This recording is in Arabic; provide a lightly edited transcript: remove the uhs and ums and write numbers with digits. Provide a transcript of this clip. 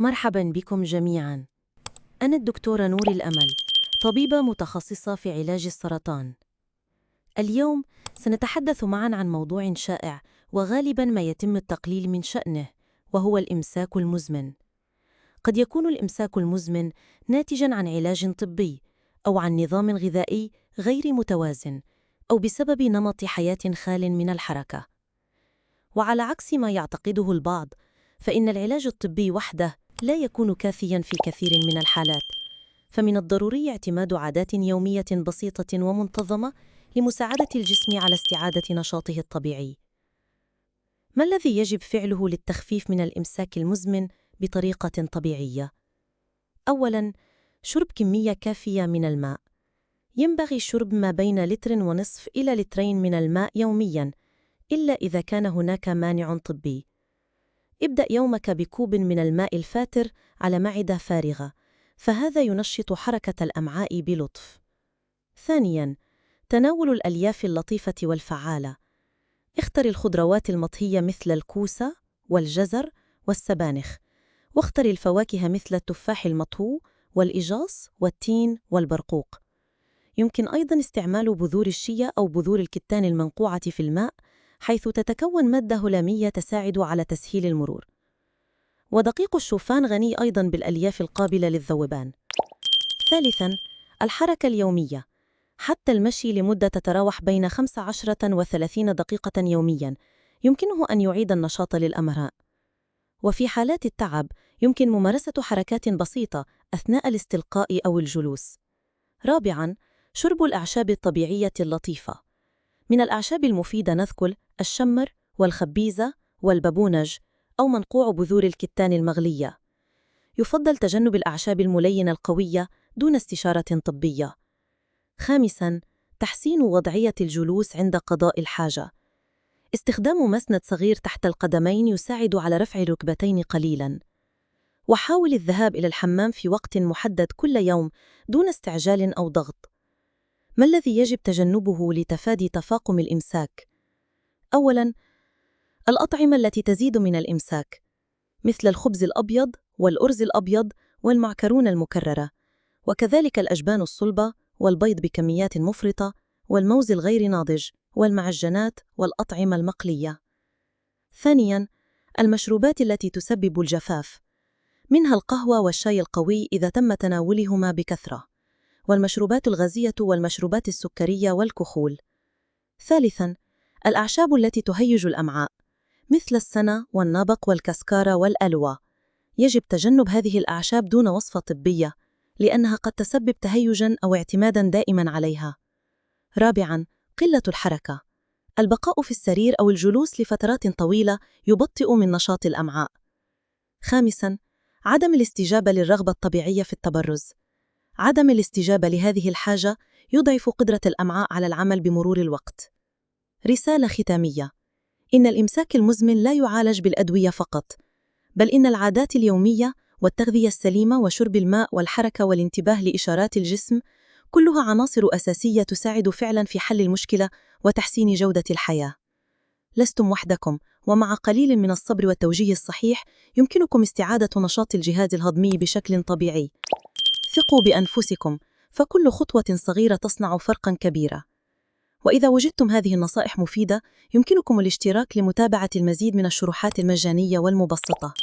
مرحبا بكم جميعا. أنا الدكتورة نور الأمل، طبيبة متخصصة في علاج السرطان. اليوم سنتحدث معا عن موضوع شائع وغالبا ما يتم التقليل من شأنه، وهو الإمساك المزمن. قد يكون الإمساك المزمن ناتجا عن علاج طبي أو عن نظام غذائي غير متوازن أو بسبب نمط حياة خال من الحركة. وعلى عكس ما يعتقده البعض، فإن العلاج الطبي وحده لا يكون كافياً في كثير من الحالات، فمن الضروري اعتماد عادات يومية بسيطة ومنتظمة لمساعدة الجسم على استعادة نشاطه الطبيعي. ما الذي يجب فعله للتخفيف من الإمساك المزمن بطريقة طبيعية؟ أولاً، شرب كمية كافية من الماء. ينبغي شرب ما بين 1.5 إلى 2 من الماء يومياً، إلا إذا كان هناك مانع طبي. ابدأ يومك بكوب من الماء الفاتر على معدة فارغة، فهذا ينشط حركة الأمعاء بلطف. ثانياً، تناول الألياف اللطيفة والفعالة. اختر الخضروات المطهية مثل الكوسة والجزر والسبانخ، واختر الفواكه مثل التفاح المطهو والإجاص والتين والبرقوق. يمكن أيضاً استعمال بذور الشيا أو بذور الكتان المنقوعة في الماء، حيث تتكون مادة هلامية تساعد على تسهيل المرور. ودقيق الشوفان غني أيضاً بالألياف القابلة للذوبان. ثالثاً، الحركة اليومية. حتى المشي لمدة تتراوح بين 15 و30 دقيقة يومياً يمكنه أن يعيد النشاط للأمعاء. وفي حالات التعب يمكن ممارسة حركات بسيطة أثناء الاستلقاء أو الجلوس. رابعاً، شرب الأعشاب الطبيعية اللطيفة. من الأعشاب المفيدة نذكر الشمر والخبيزة والبابونج أو منقوع بذور الكتان المغلية. يفضل تجنب الأعشاب الملينة القوية دون استشارة طبية. خامساً، تحسين وضعية الجلوس عند قضاء الحاجة. استخدام مسند صغير تحت القدمين يساعد على رفع الركبتين قليلاً. وحاول الذهاب إلى الحمام في وقت محدد كل يوم دون استعجال أو ضغط. ما الذي يجب تجنبه لتفادي تفاقم الإمساك؟ أولاً، الأطعمة التي تزيد من الإمساك مثل الخبز الأبيض والأرز الأبيض والمعكرونة المكررة، وكذلك الأجبان الصلبة والبيض بكميات مفرطة والموز الغير ناضج والمعجنات والأطعمة المقلية. ثانياً، المشروبات التي تسبب الجفاف، منها القهوة والشاي القوي إذا تم تناولهما بكثرة، والمشروبات الغازية والمشروبات السكرية والكحول. ثالثاً، الأعشاب التي تهيج الأمعاء مثل السنة والنبق والكسكارة والألوى. يجب تجنب هذه الأعشاب دون وصفة طبية، لأنها قد تسبب تهيجاً أو اعتماداً دائماً عليها. رابعاً، قلة الحركة. البقاء في السرير أو الجلوس لفترات طويلة يبطئ من نشاط الأمعاء. خامساً، عدم الاستجابة للرغبة الطبيعية في التبرز. عدم الاستجابة لهذه الحاجة يضعف قدرة الأمعاء على العمل بمرور الوقت. رسالة ختامية: إن الإمساك المزمن لا يعالج بالأدوية فقط، بل إن العادات اليومية والتغذية السليمة وشرب الماء والحركة والانتباه لإشارات الجسم كلها عناصر أساسية تساعد فعلاً في حل المشكلة وتحسين جودة الحياة. لستم وحدكم، ومع قليل من الصبر والتوجيه الصحيح يمكنكم استعادة نشاط الجهاز الهضمي بشكل طبيعي. ثقوا بأنفسكم، فكل خطوة صغيرة تصنع فرقاً كبيرا. وإذا وجدتم هذه النصائح مفيدة، يمكنكم الاشتراك لمتابعة المزيد من الشروحات المجانية والمبسطة.